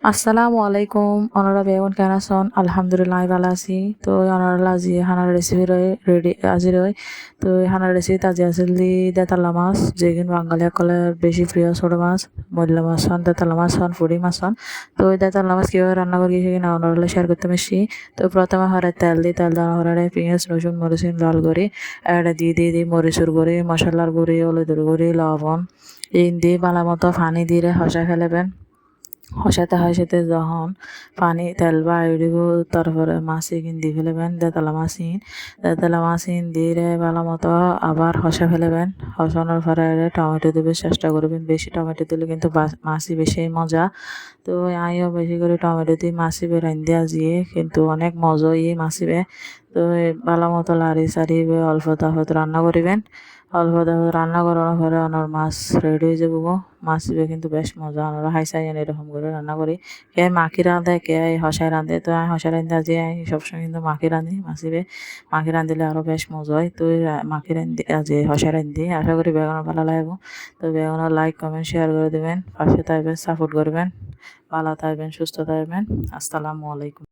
আসসালামু আলাইকুম অনারা বেগুন কেন আছেন আলহামদুলিল্লাহ আমি ভালো আছি তো অনারা আজি হানার রেসিপি রেডি আজি রয় তো হানার রেসিপি তাজি আছিল দি দেতালা মাছ যেগুন বাঙালি সকলের বেশি প্রিয় ছোট মাছ মল্লা মাছ হন দেতালা মাছ হন ফুড়ি মাছ হন তো ওই দেতালা মাছ কীভাবে রান্না করি সেখানে অনারা শেয়ার করতে মেশি তো প্রথমে হরে তেল দিই তেল দেওয়ার হরে পেঁয়াজ রসুন মরিচ লাল করি এটা দিয়ে মরিচুর গুঁড়ি মশলার গুঁড়ি হলুদের গুঁড়ি লবণ দিয়ে বালা মতো পানি দিয়ে হসা ফেলেবেন হসাতে হসাতে যখন পানি তেল বাইরে দিব তারপরে মাছি কিন দিয়ে ফেলেবেন দেতালা মাছিন দিয়ে ভালো মতো আবার হসা ফেলেবেন হসানোর পরে টমেটো দিবে চেষ্টা করবেন বেশি টমেটো দিলে কিন্তু মাছি বেশি মজা তো আমিও বেশি করে টমেটো দিয়ে মাছিবে রান্ধে আজিয়ে কিন্তু অনেক মজা মাছিবে তো ভালো মতো লাড়ি সারি অল্প তাপত রান্না করিবেন অল্প তাপত রান্না করানোর পরে আমার মাছ রেডি হয়ে যাবো মাছিবে কিন্তু বেশ মজা আমরা হাইসাই এরকম করে রান্না করি কে মাখি রাঁধে কে হসাই রাঁধে তো আমি হসাই রাঁধে আজি আমি সবসময় কিন্তু মাখি রাঁধি মাছিবে মাখি রাঁধিলে আরও বেশ মজা হয় তো মাখি রাঁধি আজি হসাই রাঁধি আশা করি বেগুন ভালো লাগবে তো বেগুনের লাইক কমেন্ট শেয়ার করে দেবেন পাশে থাকবেন সাপোর্ট করবেন ভালো থাকবেন সুস্থ থাকবেন আসসালামু আলাইকুম।